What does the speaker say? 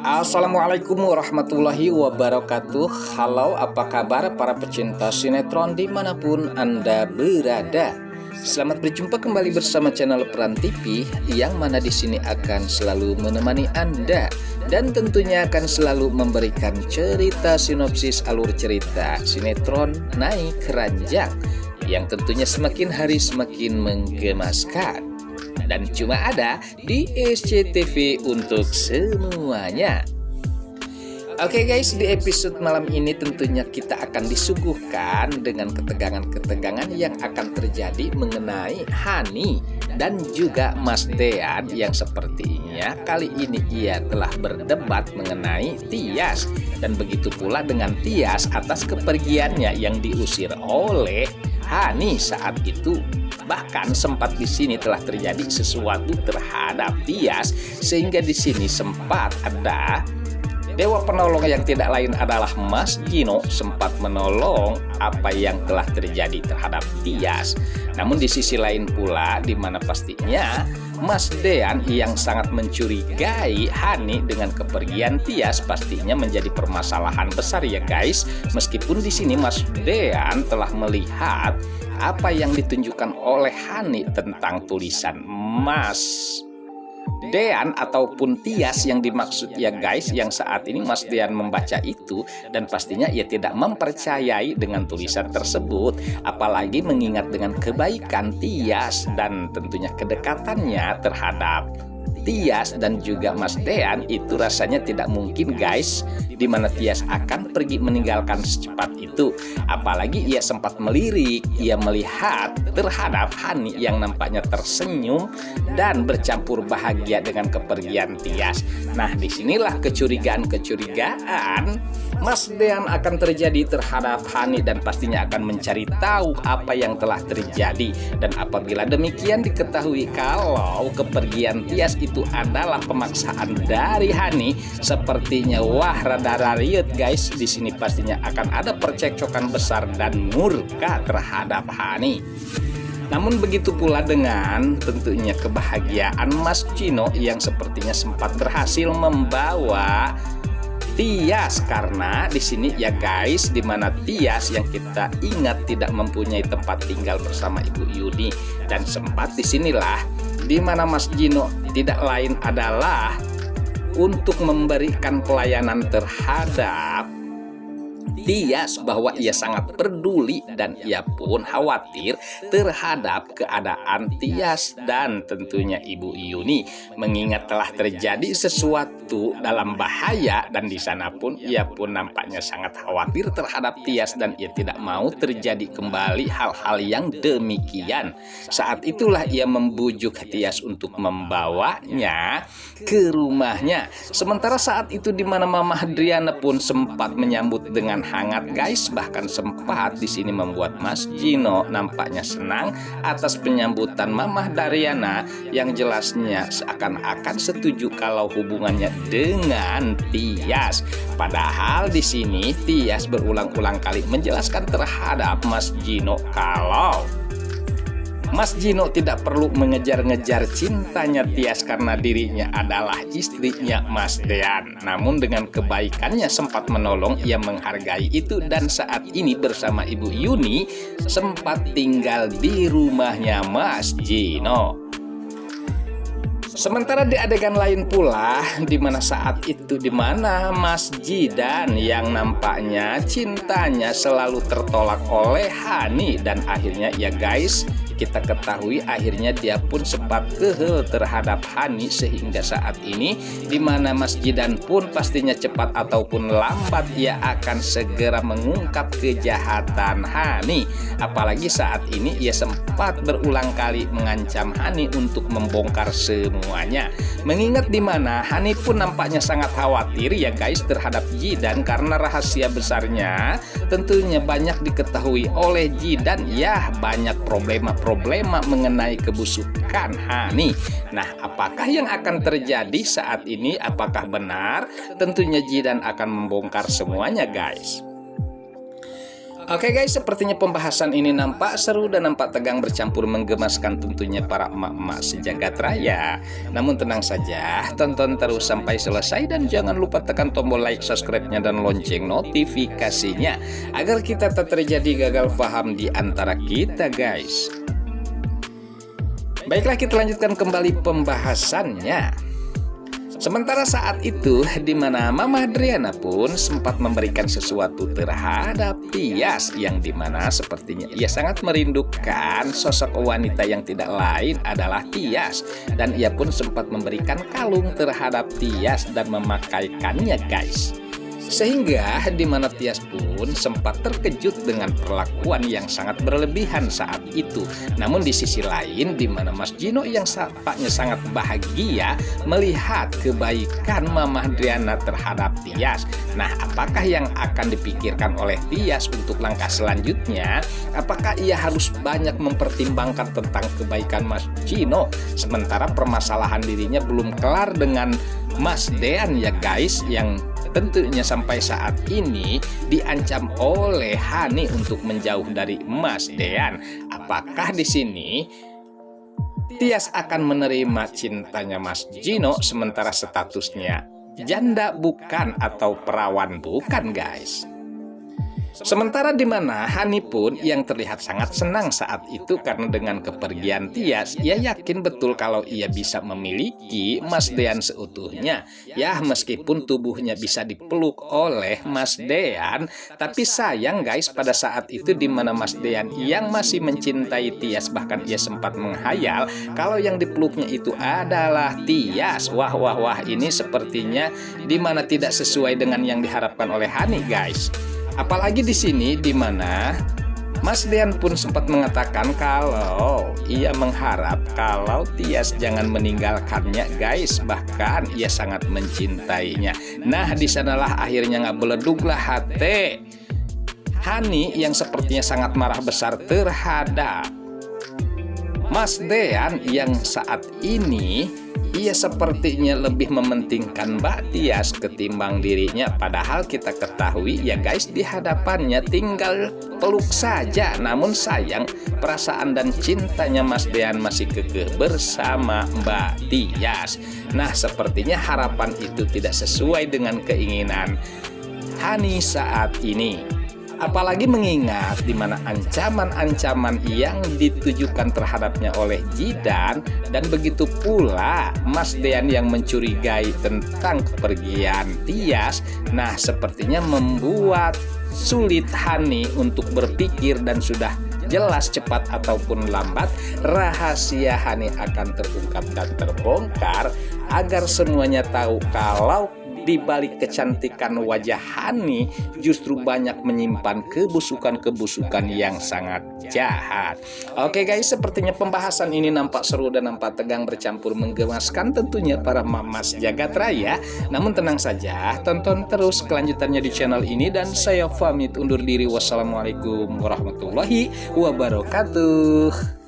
Assalamualaikum warahmatullahi wabarakatuh. Halo, apa kabar para pecinta sinetron dimanapun Anda berada? Selamat berjumpa kembali bersama channel Peran TV, yang mana di sini akan selalu menemani Anda dan tentunya akan selalu memberikan cerita sinopsis alur cerita sinetron Naik Ranjang yang tentunya semakin hari semakin menggemaskan dan cuma ada di SCTV untuk semuanya. Oke guys, di episode malam ini tentunya kita akan disuguhkan dengan ketegangan-ketegangan yang akan terjadi mengenai Hani dan juga Mas Dean yang sepertinya kali ini ia telah berdebat mengenai Tias, dan begitu pula dengan Tias atas kepergiannya yang diusir oleh Hani saat itu. Bahkan sempat di sini telah terjadi sesuatu terhadap Tias, sehingga di sini sempat ada dewa penolong yang tidak lain adalah Mas Gino sempat menolong apa yang telah terjadi terhadap Tias. Namun di sisi lain pula, di mana pastinya Mas Dean yang sangat mencurigai Hani dengan kepergian Tias pastinya menjadi permasalahan besar ya guys. Meskipun di sini Mas Dean telah melihat apa yang ditunjukkan oleh Hani tentang tulisan Mas Dean ataupun Tias yang dimaksud ya guys, yang saat ini Mas Dean membaca itu dan pastinya ia tidak mempercayai dengan tulisan tersebut, apalagi mengingat dengan kebaikan Tias dan tentunya kedekatannya terhadap Tias dan juga Mas Dean, itu rasanya tidak mungkin guys di mana Tias akan pergi meninggalkan secepat itu. Apalagi ia sempat melirik, ia melihat terhadap Hani yang nampaknya tersenyum dan bercampur bahagia dengan kepergian Tias. Nah, disinilah kecurigaan-kecurigaan Mas Dean akan terjadi terhadap Hani dan pastinya akan mencari tahu apa yang telah terjadi. Dan apabila demikian diketahui kalau kepergian Tias itu adalah pemaksaan dari Hani, sepertinya wah rada riut guys. Di sini pastinya akan ada percekcokan besar dan murka terhadap Hani. Namun begitu pula dengan tentunya kebahagiaan Mas Gino yang sepertinya sempat berhasil membawa Tias, karena di sini ya guys, di mana Tias yang kita ingat tidak mempunyai tempat tinggal bersama Ibu Yuni, dan sempat disinilah di mana Mas Gino tidak lain adalah untuk memberikan pelayanan terhadap Tias, bahwa ia sangat peduli dan ia pun khawatir terhadap keadaan Tias dan tentunya Ibu Yuni, mengingat telah terjadi sesuatu dalam bahaya, dan di sana pun ia pun nampaknya sangat khawatir terhadap Tias dan ia tidak mau terjadi kembali hal-hal yang demikian. Saat itulah ia membujuk Tias untuk membawanya ke rumahnya. Sementara saat itu di mana Mama Adriana pun sempat menyambut dengan hangat guys, bahkan sempat di sini membuat Mas Gino nampaknya senang atas penyambutan Mama Adriana yang jelasnya seakan-akan setuju kalau hubungannya dengan Tias. Padahal di sini Tias berulang-ulang kali menjelaskan terhadap Mas Gino kalau Mas Gino tidak perlu mengejar-ngejar cintanya Tias karena dirinya adalah istrinya Mas Dean. Namun dengan kebaikannya sempat menolong, ia menghargai itu, dan saat ini bersama Ibu Yuni sempat tinggal di rumahnya Mas Gino. Sementara di adegan lain pula, di mana saat itu di mana Mas Jidan yang nampaknya cintanya selalu tertolak oleh Hani, dan akhirnya ya guys, kita ketahui akhirnya dia pun sempat kehel terhadap Hani, sehingga saat ini di mana Mas Jidan pun pastinya cepat ataupun lambat ia akan segera mengungkap kejahatan Hani. Apalagi saat ini ia sempat berulang kali mengancam Hani untuk membongkar semuanya, mengingat di mana Hani pun nampaknya sangat khawatir ya guys terhadap Jidan, karena rahasia besarnya tentunya banyak diketahui oleh Jidan. Ya, banyak problema mengenai kebusukan Hani. Nah, apakah yang akan terjadi saat ini? Apakah benar tentunya Jidan akan membongkar semuanya guys? Oke guys, sepertinya pembahasan ini nampak seru dan nampak tegang bercampur menggemaskan tentunya para emak-emak sejagat raya. Namun tenang saja, tonton terus sampai selesai dan jangan lupa tekan tombol like, subscribe-nya dan lonceng notifikasinya agar kita tak terjadi gagal paham di antara kita guys. Baiklah, kita lanjutkan kembali pembahasannya. Sementara saat itu, di mana Mama Adriana pun sempat memberikan sesuatu terhadap Tias, yang dimana sepertinya ia sangat merindukan sosok wanita yang tidak lain adalah Tias. Dan ia pun sempat memberikan kalung terhadap Tias dan memakaikannya guys. Sehingga di mana Tias pun sempat terkejut dengan perlakuan yang sangat berlebihan saat itu. Namun di sisi lain di mana Mas Gino yang tampaknya sangat bahagia melihat kebaikan Mama Adriana terhadap Tias. Nah, apakah yang akan dipikirkan oleh Tias untuk langkah selanjutnya? Apakah ia harus banyak mempertimbangkan tentang kebaikan Mas Gino, sementara permasalahan dirinya belum kelar dengan Mas Dean ya guys, yang tentunya sampai saat ini diancam oleh Hani untuk menjauh dari Mas Dean. Apakah di sini Tias akan menerima cintanya Mas Gino sementara statusnya janda bukan atau perawan bukan guys? Sementara di mana Hani pun yang terlihat sangat senang saat itu karena dengan kepergian Tias, ia yakin betul kalau ia bisa memiliki Mas Dean seutuhnya. Ya, meskipun tubuhnya bisa dipeluk oleh Mas Dean, tapi sayang guys, pada saat itu di mana Mas Dean yang masih mencintai Tias, bahkan ia sempat menghayal kalau yang dipeluknya itu adalah Tias. Wah, ini sepertinya di mana tidak sesuai dengan yang diharapkan oleh Hani guys. Apalagi di sini di mana Mas Dean pun sempat mengatakan kalau ia mengharap kalau Tias jangan meninggalkannya guys, bahkan ia sangat mencintainya. Nah, di sanalah akhirnya nggak beleduglah hati Hani yang sepertinya sangat marah besar terhadap Mas Dean yang saat ini ia sepertinya lebih mementingkan Mbak Tias ketimbang dirinya. Padahal kita ketahui ya guys, di hadapannya tinggal peluk saja. Namun sayang, perasaan dan cintanya Mas Dean masih kekeh bersama Mbak Tias. Nah, sepertinya harapan itu tidak sesuai dengan keinginan Hani saat ini. Apalagi mengingat di mana ancaman-ancaman yang ditujukan terhadapnya oleh Jidan, dan begitu pula Mas Dean yang mencurigai tentang kepergian Tias. Nah, sepertinya membuat sulit Hani untuk berpikir dan sudah jelas cepat ataupun lambat rahasia Hani akan terungkap dan terbongkar agar semuanya tahu kalau di balik kecantikan wajah Hani justru banyak menyimpan kebusukan-kebusukan yang sangat jahat. Oke guys, sepertinya pembahasan ini nampak seru dan nampak tegang bercampur menggemaskan tentunya para mamas jagat raya. Namun tenang saja, tonton terus kelanjutannya di channel ini dan saya pamit undur diri. Wassalamualaikum warahmatullahi wabarakatuh.